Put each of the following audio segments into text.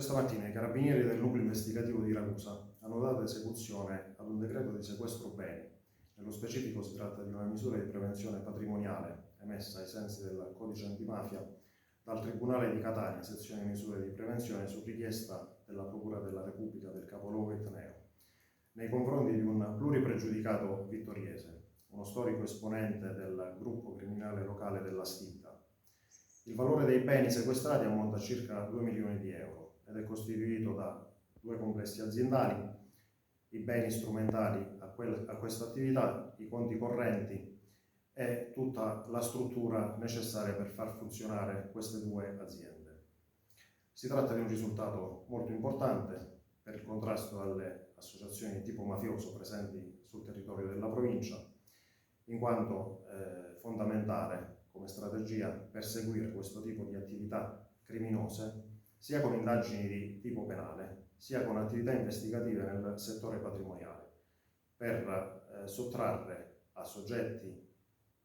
Questa mattina i carabinieri del nucleo investigativo di Ragusa hanno dato esecuzione ad un decreto di sequestro beni. Nello specifico si tratta di una misura di prevenzione patrimoniale emessa ai sensi del codice antimafia dal Tribunale di Catania, sezione misure di prevenzione, su richiesta della Procura della Repubblica del capoluogo etneo, nei confronti di un pluripregiudicato vittoriese, uno storico esponente del gruppo criminale locale della Stinta. Il valore dei beni sequestrati ammonta a circa 2 milioni di euro ed è costituito da 2 complessi aziendali, i beni strumentali a questa attività, i conti correnti e tutta la struttura necessaria per far funzionare queste 2 aziende. Si tratta di un risultato molto importante per il contrasto alle associazioni di tipo mafioso presenti sul territorio della provincia, in quanto fondamentale come strategia perseguire questo tipo di attività criminose sia con indagini di tipo penale, sia con attività investigative nel settore patrimoniale, per sottrarre a soggetti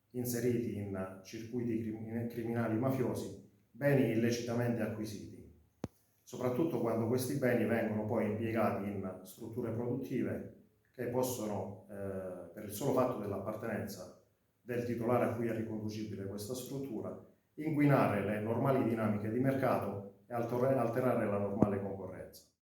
inseriti in circuiti criminali mafiosi beni illecitamente acquisiti, soprattutto quando questi beni vengono poi impiegati in strutture produttive che possono, per il solo fatto dell'appartenenza del titolare a cui è riconducibile questa struttura, inquinare le normali dinamiche di mercato e alterare la normale concorrenza.